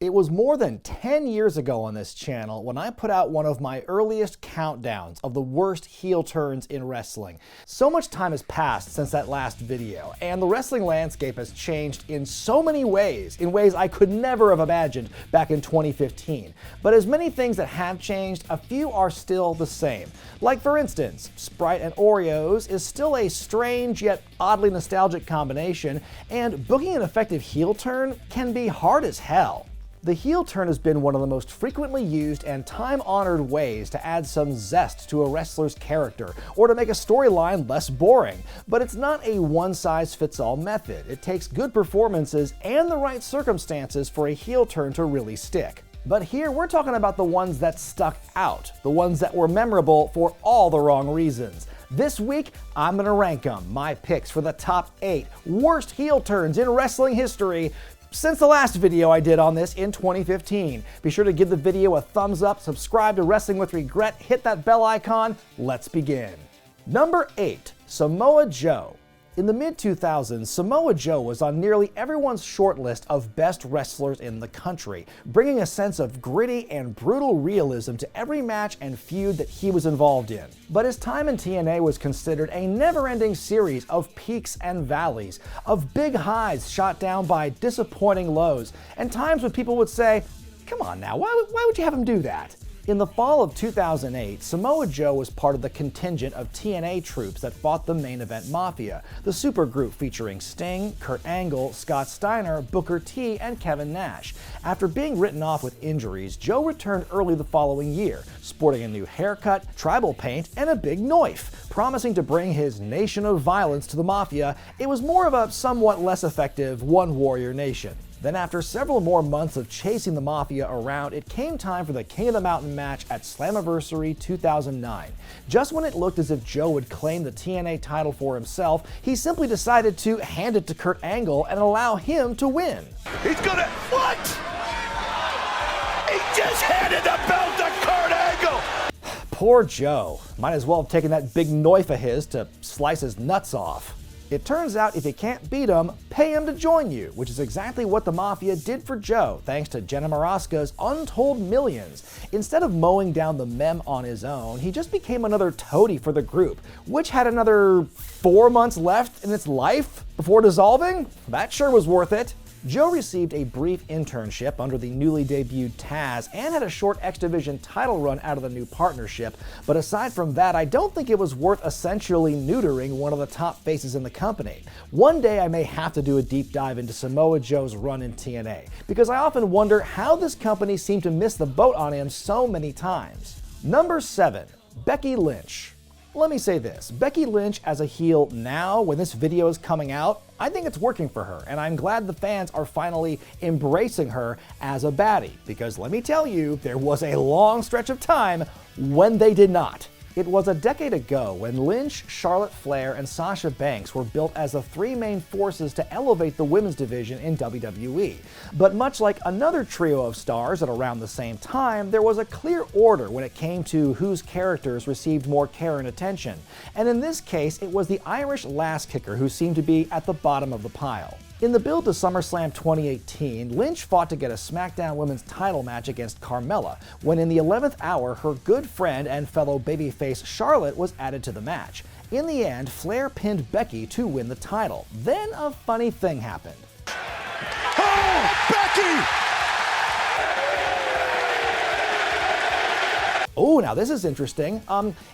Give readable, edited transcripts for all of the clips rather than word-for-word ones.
It was more than 10 years ago on this channel when I put out one of my earliest countdowns of the worst heel turns in wrestling. So much time has passed since that last video, and the wrestling landscape has changed in so many ways, in ways I could never have imagined back in 2015. But as many things that have changed, a few are still the same. Like for instance, Sprite and Oreos is still a strange yet oddly nostalgic combination, and booking an effective heel turn can be hard as hell. The heel turn has been one of the most frequently used and time-honored ways to add some zest to a wrestler's character, or to make a storyline less boring. But it's not a one-size-fits-all method. It takes good performances and the right circumstances for a heel turn to really stick. But here we're talking about the ones that stuck out, the ones that were memorable for all the wrong reasons. This week, I'm gonna rank them, my picks for the top 8 worst heel turns in wrestling history since the last video I did on this in 2015. Be sure to give the video a thumbs up, subscribe to Wrestling with Regret, hit that bell icon. Let's begin. Number 8, Samoa Joe. In the mid-2000s, Samoa Joe was on nearly everyone's short list of best wrestlers in the country, bringing a sense of gritty and brutal realism to every match and feud that he was involved in. But his time in TNA was considered a never-ending series of peaks and valleys, of big highs shot down by disappointing lows, and times when people would say, "Come on now, why would you have him do that?" In the fall of 2008, Samoa Joe was part of the contingent of TNA troops that fought the Main Event Mafia, the supergroup featuring Sting, Kurt Angle, Scott Steiner, Booker T, and Kevin Nash. After being written off with injuries, Joe returned early the following year, sporting a new haircut, tribal paint, and a big knife. Promising to bring his nation of violence to the Mafia, it was more of a somewhat less effective one-warrior nation. Then after several more months of chasing the Mafia around, it came time for the King of the Mountain match at Slammiversary 2009. Just when it looked as if Joe would claim the TNA title for himself, he simply decided to hand it to Kurt Angle and allow him to win. He's gonna, what? He just handed the belt to Kurt Angle! Poor Joe. Might as well have taken that big knife of his to slice his nuts off. It turns out if you can't beat him, pay him to join you, which is exactly what the Mafia did for Joe, thanks to Jenna Maraska's untold millions. Instead of mowing down the mem on his own, he just became another toady for the group, which had another 4 months left in its life before dissolving. That sure was worth it. Joe received a brief internship under the newly debuted Taz and had a short X Division title run out of the new partnership, but aside from that, I don't think it was worth essentially neutering one of the top faces in the company. One day I may have to do a deep dive into Samoa Joe's run in TNA, because I often wonder how this company seemed to miss the boat on him so many times. Number 7, Becky Lynch. Let me say this, Becky Lynch as a heel now, when this video is coming out, I think it's working for her, and I'm glad the fans are finally embracing her as a baddie, because let me tell you, there was a long stretch of time when they did not. It was a decade ago when Lynch, Charlotte Flair, and Sasha Banks were built as the 3 main forces to elevate the women's division in WWE. But much like another trio of stars at around the same time, there was a clear order when it came to whose characters received more care and attention. And in this case, it was the Irish lass kicker who seemed to be at the bottom of the pile. In the build to SummerSlam 2018, Lynch fought to get a SmackDown Women's title match against Carmella, when in the 11th hour, her good friend and fellow babyface Charlotte was added to the match. In the end, Flair pinned Becky to win the title. Then a funny thing happened. Oh, Becky! Oh, now this is interesting.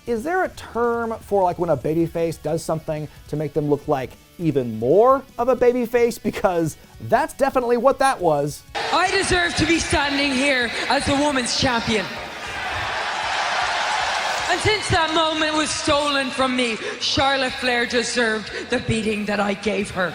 Is there a term for like when a babyface does something to make them look like even more of a babyface? Because that's definitely what that was. I deserve to be standing here as the women's champion. And since that moment was stolen from me, Charlotte Flair deserved the beating that I gave her.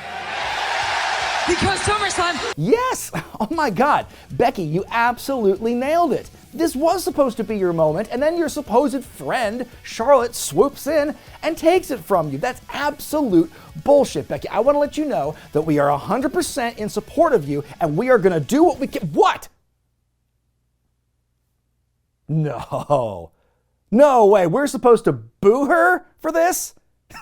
Because SummerSlam... Yes! Oh my God. Becky, you absolutely nailed it. This was supposed to be your moment, and then your supposed friend, Charlotte, swoops in and takes it from you. That's absolute bullshit, Becky. I want to let you know that we are 100% in support of you, and we are going to do what we can. What? No. No way. We're supposed to boo her for this?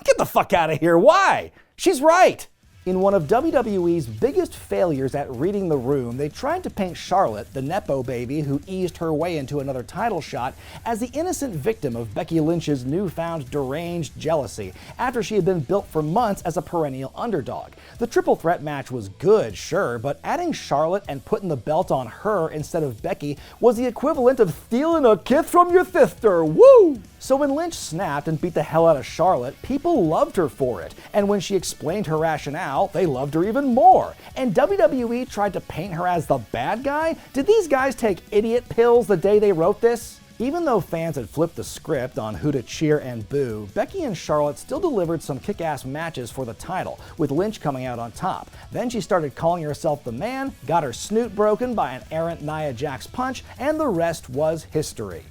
Get the fuck out of here. Why? She's right. In one of WWE's biggest failures at reading the room, they tried to paint Charlotte, the Nepo baby who eased her way into another title shot, as the innocent victim of Becky Lynch's newfound deranged jealousy after she had been built for months as a perennial underdog. The triple threat match was good, sure, but adding Charlotte and putting the belt on her instead of Becky was the equivalent of stealing a kiss from your sister. Woo! So when Lynch snapped and beat the hell out of Charlotte, people loved her for it. And when she explained her rationale, they loved her even more. And WWE tried to paint her as the bad guy? Did these guys take idiot pills the day they wrote this? Even though fans had flipped the script on who to cheer and boo, Becky and Charlotte still delivered some kick-ass matches for the title, with Lynch coming out on top. Then she started calling herself the man, got her snoot broken by an errant Nia Jax punch, and the rest was history.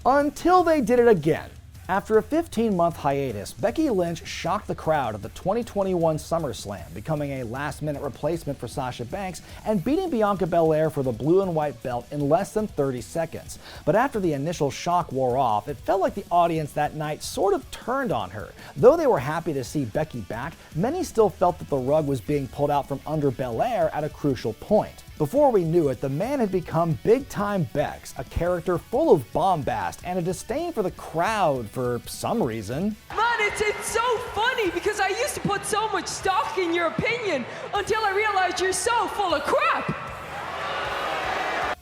Until they did it again. After a 15-month hiatus, Becky Lynch shocked the crowd at the 2021 SummerSlam, becoming a last-minute replacement for Sasha Banks and beating Bianca Belair for the blue and white belt in less than 30 seconds. But after the initial shock wore off, it felt like the audience that night sort of turned on her. Though they were happy to see Becky back, many still felt that the rug was being pulled out from under Belair at a crucial point. Before we knew it, the man had become big-time Bex, a character full of bombast and a disdain for the crowd for some reason. Man, it's so funny because I used to put so much stock in your opinion until I realized you're so full of crap.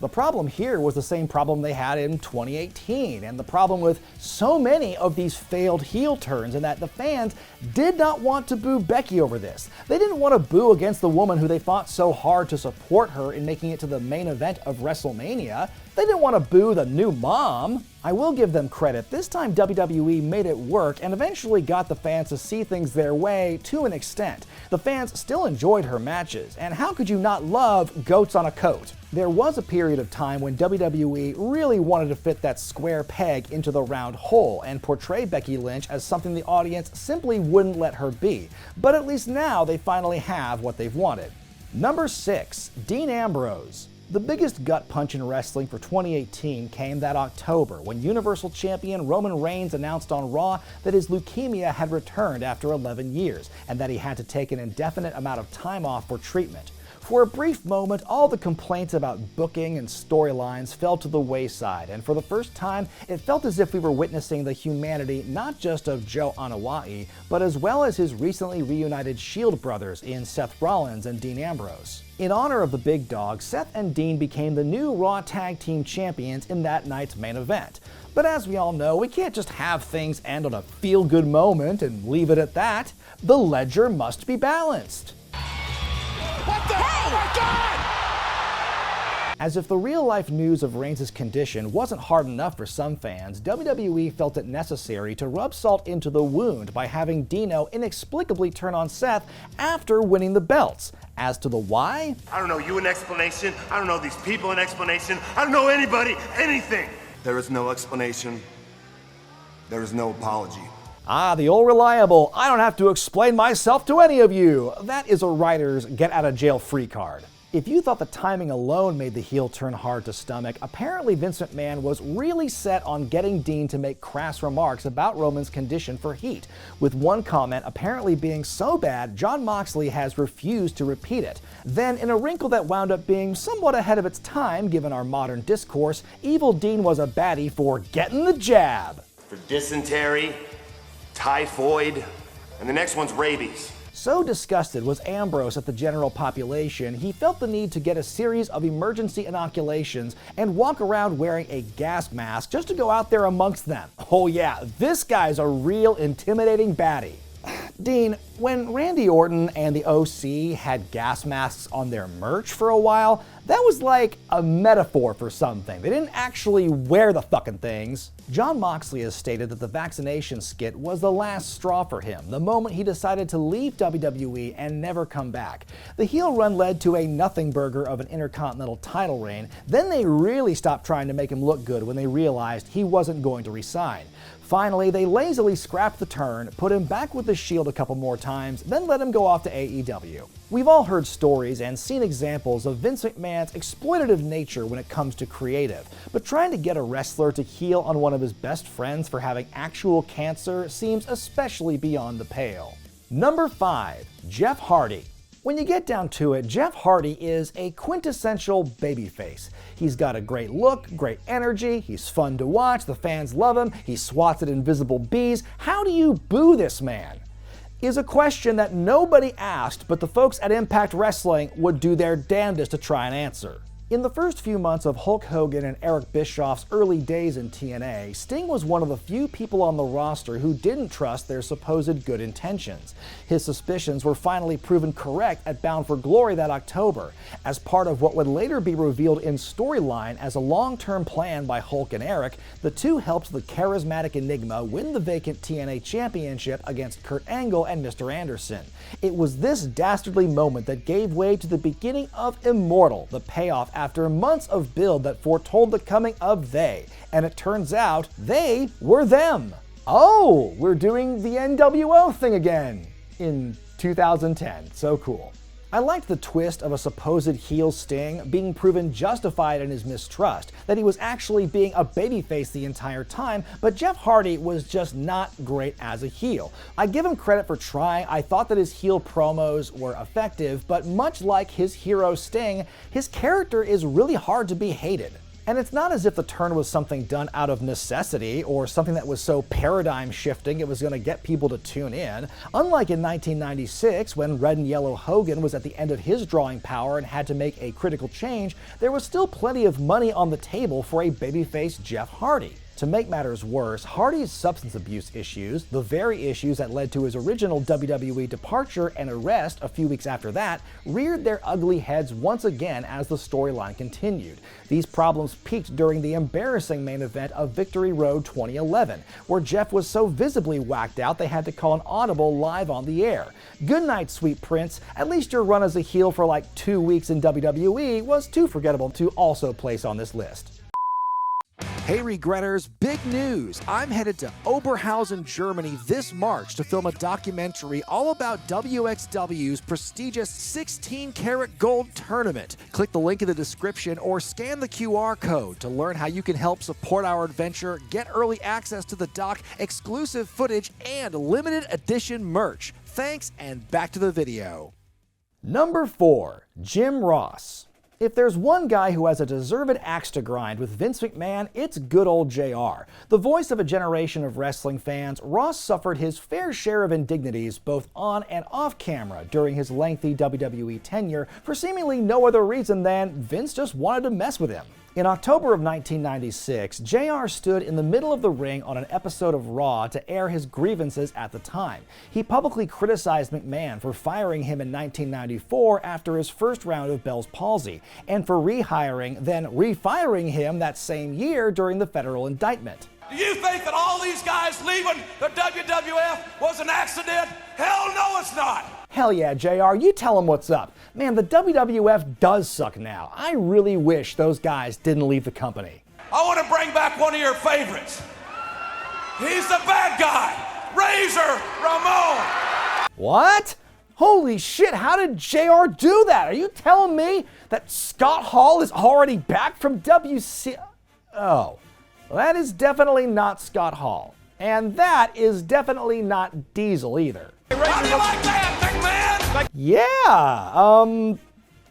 The problem here was the same problem they had in 2018, and the problem with so many of these failed heel turns, in that the fans did not want to boo Becky over this. They didn't want to boo against the woman who they fought so hard to support her in making it to the main event of WrestleMania. They didn't want to boo the new mom. I will give them credit. This time WWE made it work and eventually got the fans to see things their way to an extent. The fans still enjoyed her matches, and how could you not love goats on a coat? There was a period of time when WWE really wanted to fit that square peg into the round hole and portray Becky Lynch as something the audience simply wouldn't let her be. But at least now they finally have what they've wanted. Number 6, Dean Ambrose. The biggest gut punch in wrestling for 2018 came that October when Universal Champion Roman Reigns announced on Raw that his leukemia had returned after 11 years and that he had to take an indefinite amount of time off for treatment. For a brief moment, all the complaints about booking and storylines fell to the wayside, and for the first time, it felt as if we were witnessing the humanity not just of Joe Anoa'i, but as well as his recently reunited Shield brothers in Seth Rollins and Dean Ambrose. In honor of the big dog, Seth and Dean became the new Raw Tag Team Champions in that night's main event. But as we all know, we can't just have things end on a feel-good moment and leave it at that. The ledger must be balanced. What the? Oh my God! As if the real-life news of Reigns' condition wasn't hard enough for some fans, WWE felt it necessary to rub salt into the wound by having Dino inexplicably turn on Seth after winning the belts. As to the why? I don't know you an explanation. I don't know these people an explanation. I don't know anybody anything. There is no explanation. There is no apology. Ah, the old reliable, I don't have to explain myself to any of you. That is a writer's get-out-of-jail-free card. If you thought the timing alone made the heel turn hard to stomach, apparently Vince McMahon was really set on getting Dean to make crass remarks about Roman's condition for heat, with one comment apparently being so bad Jon Moxley has refused to repeat it. Then, in a wrinkle that wound up being somewhat ahead of its time given our modern discourse, Evil Dean was a baddie for getting the jab. For dysentery, typhoid, and the next one's rabies. So disgusted was Ambrose at the general population, he felt the need to get a series of emergency inoculations and walk around wearing a gas mask just to go out there amongst them. Oh yeah, this guy's a real intimidating baddie. Dean, when Randy Orton and the OC had gas masks on their merch for a while, that was like a metaphor for something. They didn't actually wear the fucking things. Jon Moxley has stated that the vaccination skit was the last straw for him, the moment he decided to leave WWE and never come back. The heel run led to a nothing burger of an Intercontinental title reign, then they really stopped trying to make him look good when they realized he wasn't going to resign. Finally, they lazily scrapped the turn, put him back with the Shield a couple more times, then let him go off to AEW. We've all heard stories and seen examples of Vince McMahon's exploitative nature when it comes to creative, but trying to get a wrestler to heel on one of his best friends for having actual cancer seems especially beyond the pale. Number 5. Jeff Hardy. When you get down to it, Jeff Hardy is a quintessential babyface. He's got a great look, great energy, he's fun to watch, the fans love him, he swats at invisible bees. How do you boo this man? Is a question that nobody asked, but the folks at Impact Wrestling would do their damnedest to try and answer. In the first few months of Hulk Hogan and Eric Bischoff's early days in TNA, Sting was one of the few people on the roster who didn't trust their supposed good intentions. His suspicions were finally proven correct at Bound for Glory that October, as part of what would later be revealed in storyline as a long-term plan by Hulk and Eric. The two helped the charismatic Enigma win the vacant TNA Championship against Kurt Angle and Mr. Anderson. It was this dastardly moment that gave way to the beginning of Immortal, the payoff after months of build that foretold the coming of they, and it turns out they were them. Oh, we're doing the NWO thing again in 2010. So cool. I liked the twist of a supposed heel Sting being proven justified in his mistrust, that he was actually being a babyface the entire time, but Jeff Hardy was just not great as a heel. I give him credit for trying. I thought that his heel promos were effective, but much like his hero Sting, his character is really hard to be hated. And it's not as if the turn was something done out of necessity or something that was so paradigm shifting it was going to get people to tune in. Unlike in 1996, when Red and Yellow Hogan was at the end of his drawing power and had to make a critical change, there was still plenty of money on the table for a babyface Jeff Hardy. To make matters worse, Hardy's substance abuse issues, the very issues that led to his original WWE departure and arrest a few weeks after that, reared their ugly heads once again as the storyline continued. These problems peaked during the embarrassing main event of Victory Road 2011, where Jeff was so visibly whacked out they had to call an audible live on the air. Good night, sweet prince. At least your run as a heel for like 2 weeks in WWE was too forgettable to also place on this list. Hey Regretters, big news! I'm headed to Oberhausen, Germany this March to film a documentary all about WXW's prestigious 16-karat gold tournament. Click the link in the description or scan the QR code to learn how you can help support our adventure, get early access to the doc, exclusive footage, and limited edition merch. Thanks, and back to the video. Number 4. Jim Ross. If there's one guy who has a deserved axe to grind with Vince McMahon, it's good old JR. The voice of a generation of wrestling fans, Ross suffered his fair share of indignities both on and off camera during his lengthy WWE tenure for seemingly no other reason than Vince just wanted to mess with him. In October of 1996, JR stood in the middle of the ring on an episode of Raw to air his grievances at the time. He publicly criticized McMahon for firing him in 1994 after his first round of Bell's palsy, and for rehiring, then refiring him that same year during the federal indictment. Do you think that all these guys leaving the WWF was an accident? Hell no, it's not! Hell yeah, JR, you tell him what's up. Man, the WWF does suck now. I really wish those guys didn't leave the company. I want to bring back one of your favorites. He's the bad guy, Razor Ramon. What? Holy shit, how did JR do that? Are you telling me that Scott Hall is already back from WC... Oh, well, that is definitely not Scott Hall. And that is definitely not Diesel either. How do you like that, McMahon? Yeah,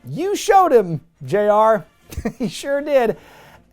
you showed him, JR. He sure did.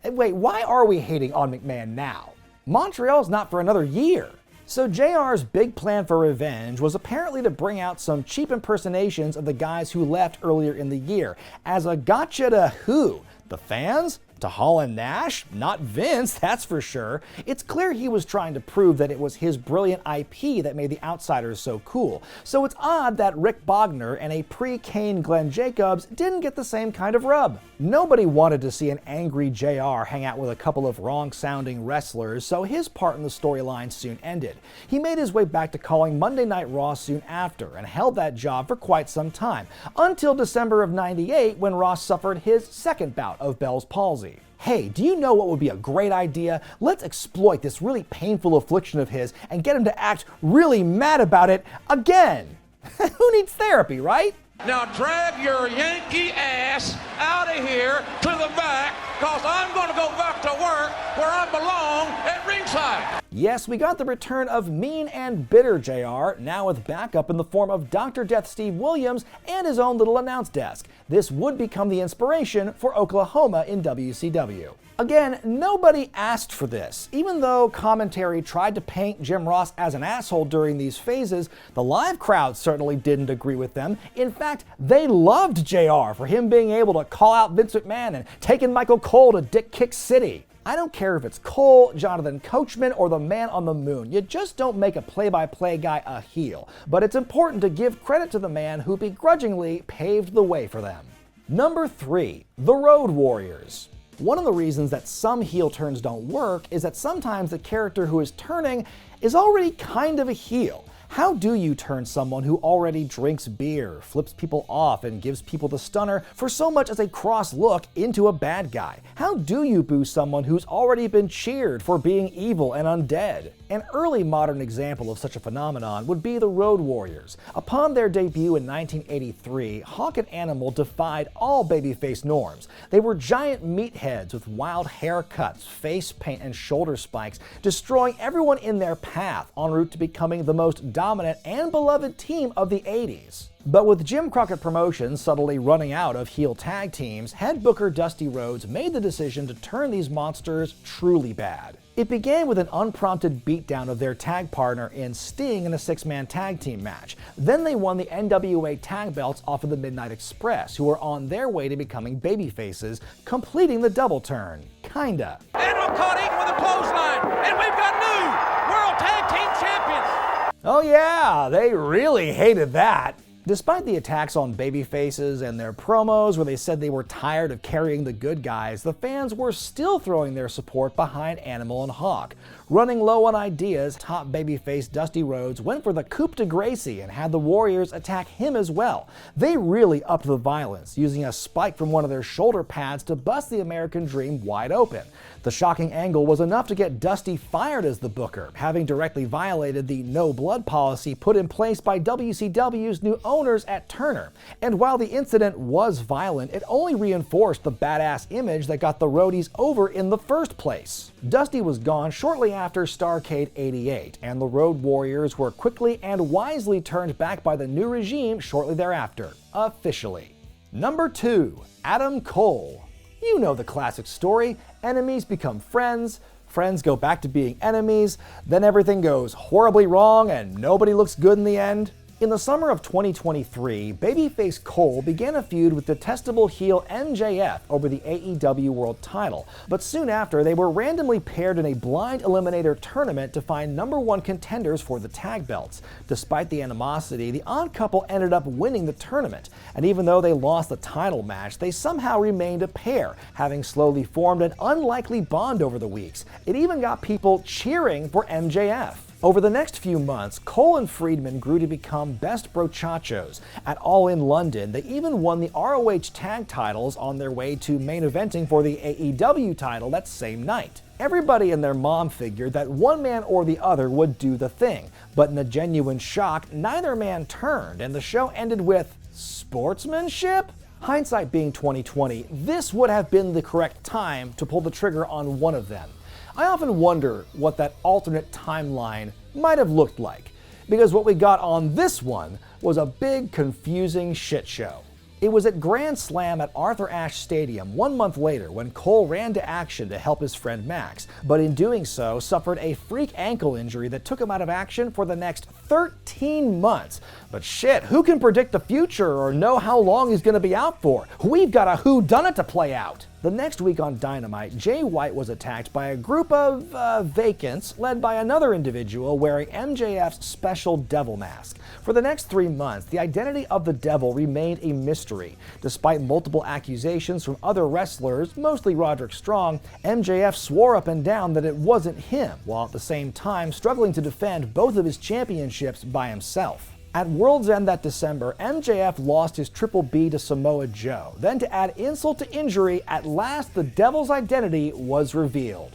Wait, why are we hating on McMahon now? Montreal's not for another year. So JR's big plan for revenge was apparently to bring out some cheap impersonations of the guys who left earlier in the year. As a gotcha to who? The fans? To Hall and Nash? Not Vince, that's for sure. It's clear he was trying to prove that it was his brilliant IP that made the Outsiders so cool. So it's odd that Rick Bogner and a pre-Kane Glenn Jacobs didn't get the same kind of rub. Nobody wanted to see an angry JR hang out with a couple of wrong-sounding wrestlers, so his part in the storyline soon ended. He made his way back to calling Monday Night Raw soon after and held that job for quite some time, until December of '98 when Ross suffered his second bout of Bell's palsy. Hey, do you know what would be a great idea? Let's exploit this really painful affliction of his and get him to act really mad about it again. Who needs therapy, right? Now drag your Yankee ass out of here to the back, cause I'm gonna go back to work where I belong at ringside. Yes, we got the return of mean and bitter JR, now with backup in the form of Dr. Death Steve Williams and his own little announce desk. This would become the inspiration for Oklahoma in WCW. Again, nobody asked for this. Even though commentary tried to paint Jim Ross as an asshole during these phases, the live crowd certainly didn't agree with them. In fact, they loved JR for him being able to call out Vince McMahon and taking Michael Cole to Dick Kick City. I don't care if it's Cole, Jonathan Coachman, or the Man on the Moon. You just don't make a play-by-play guy a heel. But it's important to give credit to the man who begrudgingly paved the way for them. Number 3, the Road Warriors. One of the reasons that some heel turns don't work is that sometimes the character who is turning is already kind of a heel. How do you turn someone who already drinks beer, flips people off, and gives people the stunner for so much as a cross look into a bad guy? How do you boo someone who's already been cheered for being evil and undead? An early modern example of such a phenomenon would be the Road Warriors. Upon their debut in 1983, Hawk and Animal defied all babyface norms. They were giant meatheads with wild haircuts, face paint, and shoulder spikes, destroying everyone in their path en route to becoming the most dominant and beloved team of the 80s. But with Jim Crockett Promotions suddenly running out of heel tag teams, head booker Dusty Rhodes made the decision to turn these monsters truly bad. It began with an unprompted beatdown of their tag partner in Sting in a 6-man tag team match. Then they won the NWA tag belts off of the Midnight Express, who were on their way to becoming babyfaces, completing the double turn. Kinda. And we're caught eating with a clothesline, and we've got new World Tag Team Champions. Oh yeah, they really hated that. Despite the attacks on babyfaces and their promos where they said they were tired of carrying the good guys, the fans were still throwing their support behind Animal and Hawk. Running low on ideas, top babyface Dusty Rhodes went for the coup de Gracie and had the Warriors attack him as well. They really upped the violence, using a spike from one of their shoulder pads to bust the American Dream wide open. The shocking angle was enough to get Dusty fired as the booker, having directly violated the no blood policy put in place by WCW's new owners at Turner. And while the incident was violent, it only reinforced the badass image that got the Roadies over in the first place. Dusty was gone shortly after Starrcade '88, and the Road Warriors were quickly and wisely turned back by the new regime shortly thereafter, officially. Number 2, Adam Cole. You know the classic story. Enemies become friends, friends go back to being enemies, then everything goes horribly wrong and nobody looks good in the end. In the summer of 2023, babyface Cole began a feud with detestable heel MJF over the AEW World title, but soon after they were randomly paired in a blind eliminator tournament to find #1 contenders for the tag belts. Despite the animosity, the odd couple ended up winning the tournament, and even though they lost the title match, they somehow remained a pair, having slowly formed an unlikely bond over the weeks. It even got people cheering for MJF. Over the next few months, Cole and Friedman grew to become best brochachos. At All In London, they even won the ROH tag titles on their way to main eventing for the AEW title that same night. Everybody and their mom figured that one man or the other would do the thing, but in a genuine shock, neither man turned, and the show ended with sportsmanship? Hindsight being 2020, this would have been the correct time to pull the trigger on one of them. I often wonder what that alternate timeline might have looked like, because what we got on this one was a big, confusing shit show. It was at Grand Slam at Arthur Ashe Stadium 1 month later when Cole ran to action to help his friend Max, but in doing so suffered a freak ankle injury that took him out of action for the next 13 months. But shit, who can predict the future or know how long he's gonna be out for? We've got a whodunit to play out. The next week on Dynamite, Jay White was attacked by a group of vacants led by another individual wearing MJF's special devil mask. For the next 3 months, the identity of the devil remained a mystery. Despite multiple accusations from other wrestlers, mostly Roderick Strong, MJF swore up and down that it wasn't him, while at the same time struggling to defend both of his championships by himself. At World's End that December, MJF lost his Triple B to Samoa Joe. Then to add insult to injury, at last the Devil's identity was revealed.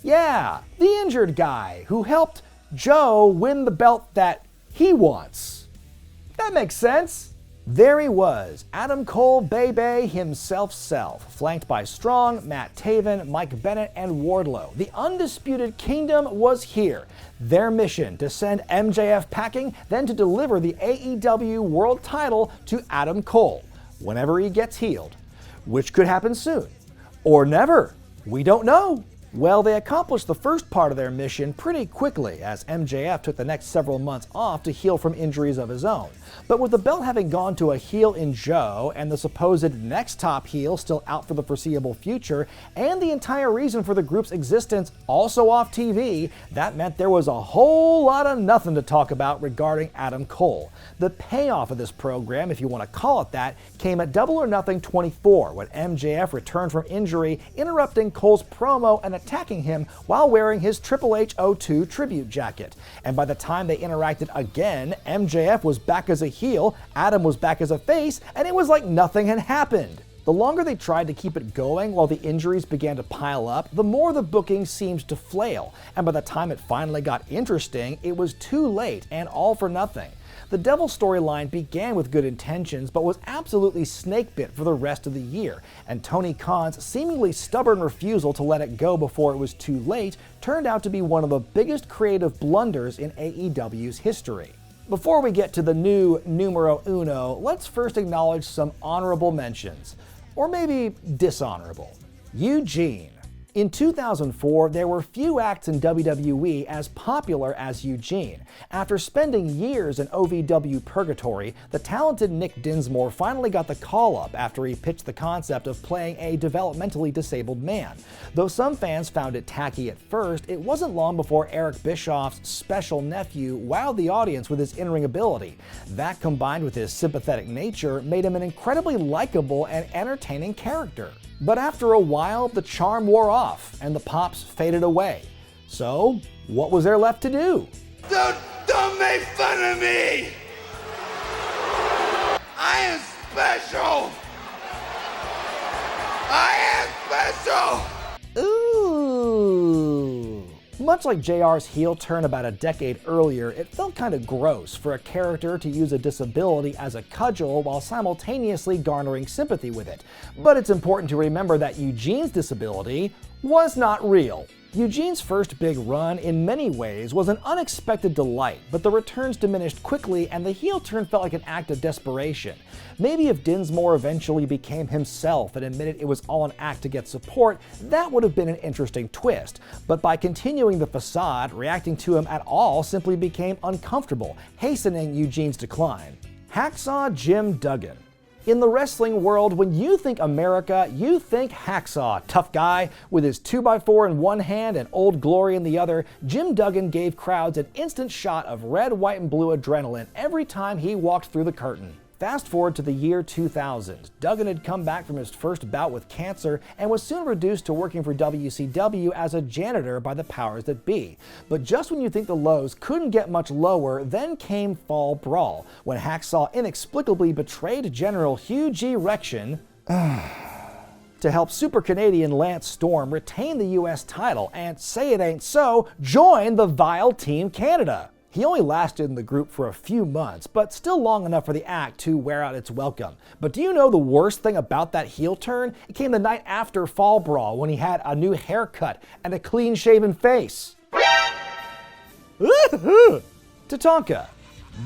Yeah, the injured guy who helped Joe win the belt that he wants. That makes sense. There he was, Adam Cole Bebe himself, flanked by Strong, Matt Taven, Mike Bennett, and Wardlow. The Undisputed Kingdom was here. Their mission to send MJF packing, then to deliver the AEW World title to Adam Cole whenever he gets healed, which could happen soon. Or never. We don't know. Well, they accomplished the first part of their mission pretty quickly, as MJF took the next several months off to heal from injuries of his own. But with the belt having gone to a heel in Joe, and the supposed next top heel still out for the foreseeable future, and the entire reason for the group's existence also off TV, that meant there was a whole lot of nothing to talk about regarding Adam Cole. The payoff of this program, if you want to call it that, came at Double or Nothing 24, when MJF returned from injury, interrupting Cole's promo and attacking him while wearing his Triple H 02 tribute jacket. And by the time they interacted again, MJF was back as a heel, Adam was back as a face, and it was like nothing had happened. The longer they tried to keep it going while the injuries began to pile up, the more the booking seemed to flail, and by the time it finally got interesting, it was too late and all for nothing. The Devil storyline began with good intentions, but was absolutely snakebit for the rest of the year, and Tony Khan's seemingly stubborn refusal to let it go before it was too late turned out to be one of the biggest creative blunders in AEW's history. Before we get to the new numero uno, let's first acknowledge some honorable mentions. Or maybe dishonorable. Eugene. In 2004, there were few acts in WWE as popular as Eugene. After spending years in OVW purgatory, the talented Nick Dinsmore finally got the call-up after he pitched the concept of playing a developmentally disabled man. Though some fans found it tacky at first, it wasn't long before Eric Bischoff's special nephew wowed the audience with his in-ring ability. That, combined with his sympathetic nature, made him an incredibly likable and entertaining character. But after a while, the charm wore off, and the pops faded away. So, what was there left to do? Don't make fun of me! I am special! I am special! Ooh. Much like JR's heel turn about a decade earlier, it felt kind of gross for a character to use a disability as a cudgel while simultaneously garnering sympathy with it. But it's important to remember that Eugene's disability was not real. Eugene's first big run, in many ways, was an unexpected delight, but the returns diminished quickly and the heel turn felt like an act of desperation. Maybe if Dinsmore eventually became himself and admitted it was all an act to get support, that would have been an interesting twist. But by continuing the facade, reacting to him at all simply became uncomfortable, hastening Eugene's decline. Hacksaw Jim Duggan. In the wrestling world, when you think America, you think Hacksaw. Tough guy with his 2x4 in one hand and Old Glory in the other, Jim Duggan gave crowds an instant shot of red, white, and blue adrenaline every time he walked through the curtain. Fast forward to the year 2000. Duggan had come back from his first bout with cancer and was soon reduced to working for WCW as a janitor by the powers that be. But just when you think the lows couldn't get much lower, then came Fall Brawl, when Hacksaw inexplicably betrayed General Hugh G. Rection to help Super Canadian Lance Storm retain the US title and, say it ain't so, join the vile Team Canada. He only lasted in the group for a few months, but still long enough for the act to wear out its welcome. But do you know the worst thing about that heel turn? It came the night after Fall Brawl, when he had a new haircut and a clean-shaven face. Tatanka.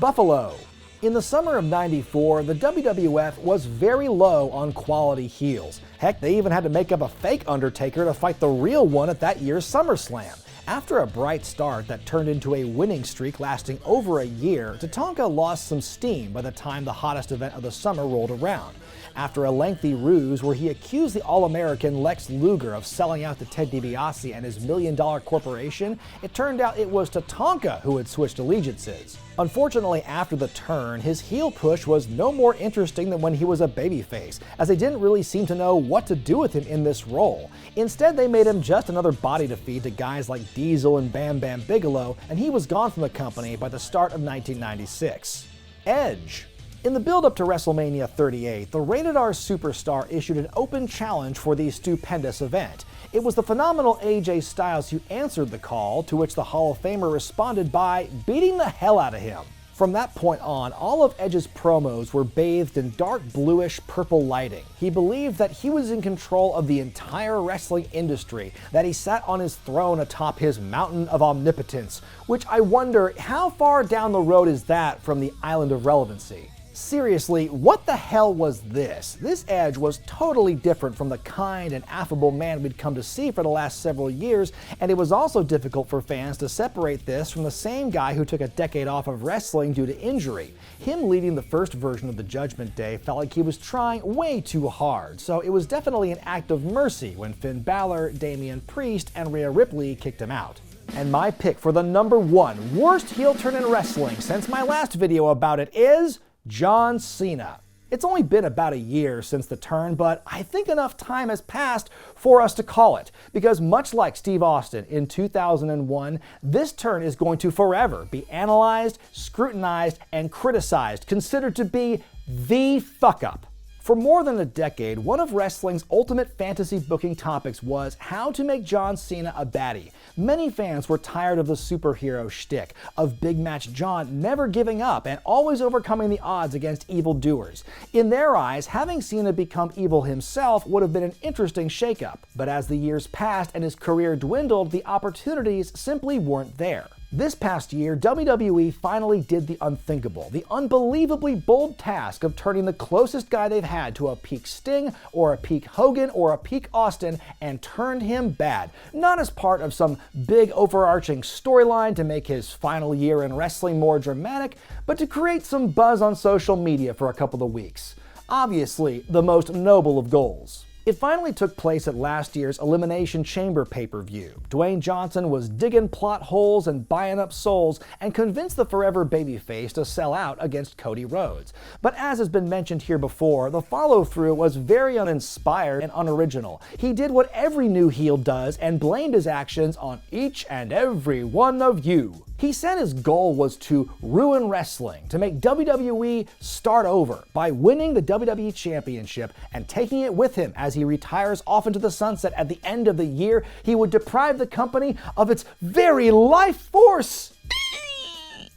Buffalo. In the summer of '94, the WWF was very low on quality heels. Heck, they even had to make up a fake Undertaker to fight the real one at that year's SummerSlam. After a bright start that turned into a winning streak lasting over a year, Tatanka lost some steam by the time the hottest event of the summer rolled around. After a lengthy ruse where he accused the All-American Lex Luger of selling out to Ted DiBiase and his million-dollar corporation, it turned out it was Tatanka who had switched allegiances. Unfortunately, after the turn, his heel push was no more interesting than when he was a babyface, as they didn't really seem to know what to do with him in this role. Instead, they made him just another body to feed to guys like Diesel and Bam Bam Bigelow, and he was gone from the company by the start of 1996. Edge. In the build-up to WrestleMania 38, the Rated R Superstar issued an open challenge for the stupendous event. It was the phenomenal AJ Styles who answered the call, to which the Hall of Famer responded by beating the hell out of him. From that point on, all of Edge's promos were bathed in dark bluish purple lighting. He believed that he was in control of the entire wrestling industry, that he sat on his throne atop his mountain of omnipotence, which I wonder how far down the road is that from the island of relevancy. Seriously, what the hell was this? This Edge was totally different from the kind and affable man we'd come to see for the last several years, and it was also difficult for fans to separate this from the same guy who took a decade off of wrestling due to injury. Him leading the first version of the Judgment Day felt like he was trying way too hard, so it was definitely an act of mercy when Finn Balor, Damian Priest, and Rhea Ripley kicked him out. And my pick for the #1 worst heel turn in wrestling since my last video about it is John Cena. It's only been about a year since the turn, but I think enough time has passed for us to call it, because much like Steve Austin in 2001, this turn is going to forever be analyzed, scrutinized, and criticized, considered to be the fuck-up. For more than a decade, one of wrestling's ultimate fantasy booking topics was how to make John Cena a baddie. Many fans were tired of the superhero shtick, of Big Match John never giving up and always overcoming the odds against evildoers. In their eyes, having Cena become evil himself would have been an interesting shakeup. But as the years passed and his career dwindled, the opportunities simply weren't there. This past year, WWE finally did the unthinkable, the unbelievably bold task of turning the closest guy they've had to a peak Sting, or a peak Hogan, or a peak Austin, and turned him bad. Not as part of some big overarching storyline to make his final year in wrestling more dramatic, but to create some buzz on social media for a couple of weeks. Obviously, the most noble of goals. It finally took place at last year's Elimination Chamber pay-per-view. Dwayne Johnson was digging plot holes and buying up souls and convinced the forever babyface to sell out against Cody Rhodes. But as has been mentioned here before, the follow-through was very uninspired and unoriginal. He did what every new heel does and blamed his actions on each and every one of you. He said his goal was to ruin wrestling, to make WWE start over by winning the WWE Championship and taking it with him as he retires off into the sunset at the end of the year. He would deprive the company of its very life force.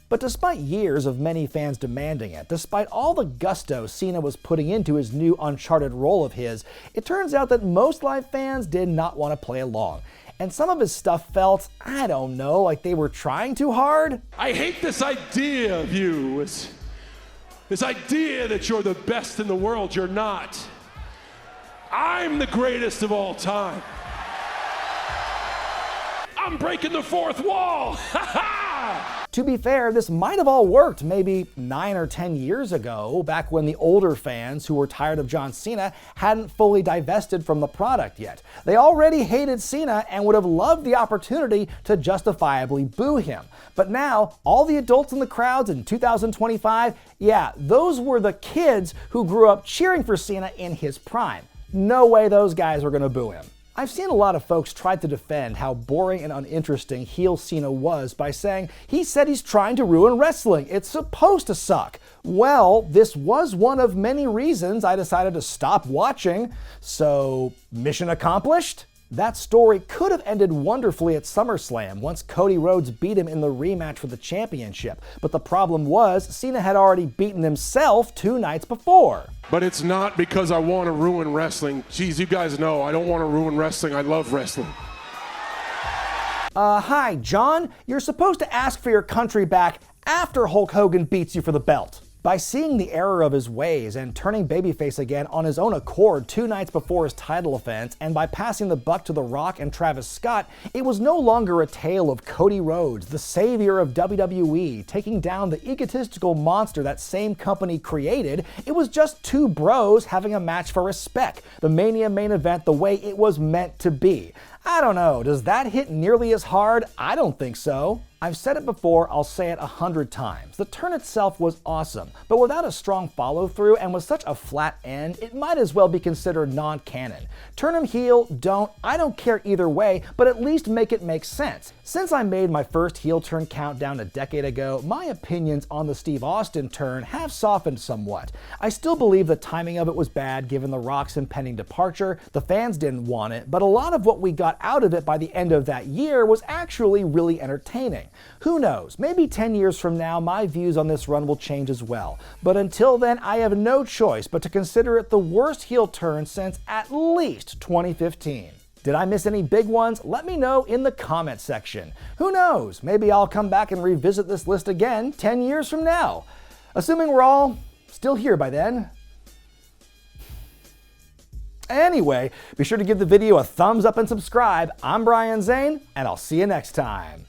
But despite years of many fans demanding it, despite all the gusto Cena was putting into his new uncharted role of his, it turns out that most live fans did not want to play along. And some of his stuff felt, I don't know, like they were trying too hard. I hate this idea of you, this idea that you're the best in the world. You're not. I'm the greatest of all time. I'm breaking the fourth wall. Ha ha! To be fair, this might have all worked maybe 9 or 10 years ago, back when the older fans who were tired of John Cena hadn't fully divested from the product yet. They already hated Cena and would have loved the opportunity to justifiably boo him. But now, all the adults in the crowds in 2025, yeah, those were the kids who grew up cheering for Cena in his prime. No way those guys were gonna boo him. I've seen a lot of folks try to defend how boring and uninteresting heel Cena was by saying he said he's trying to ruin wrestling. It's supposed to suck. Well, this was one of many reasons I decided to stop watching. So, mission accomplished? That story could have ended wonderfully at SummerSlam once Cody Rhodes beat him in the rematch for the championship. But the problem was, Cena had already beaten himself 2 nights before. But it's not because I want to ruin wrestling. Geez, you guys know I don't want to ruin wrestling. I love wrestling. Hi, John. You're supposed to ask for your country back after Hulk Hogan beats you for the belt. By seeing the error of his ways and turning babyface again on his own accord 2 nights before his title offense, and by passing the buck to The Rock and Travis Scott, it was no longer a tale of Cody Rhodes, the savior of WWE, taking down the egotistical monster that same company created. It was just 2 bros having a match for respect, the Mania main event the way it was meant to be. I don't know, does that hit nearly as hard? I don't think so. I've said it before, I'll say it 100 times. The turn itself was awesome, but without a strong follow-through and with such a flat end, it might as well be considered non-canon. Turn him heel, I don't care either way, but at least make it make sense. Since I made my first heel turn countdown a decade ago, my opinions on the Steve Austin turn have softened somewhat. I still believe the timing of it was bad given The Rock's impending departure. The fans didn't want it, but a lot of what we got out of it by the end of that year was actually really entertaining. Who knows, maybe 10 years from now my views on this run will change as well. But until then, I have no choice but to consider it the worst heel turn since at least 2015. Did I miss any big ones? Let me know in the comment section. Who knows, maybe I'll come back and revisit this list again 10 years from now. Assuming we're all still here by then. Anyway, be sure to give the video a thumbs up and subscribe. I'm Brian Zane, and I'll see you next time.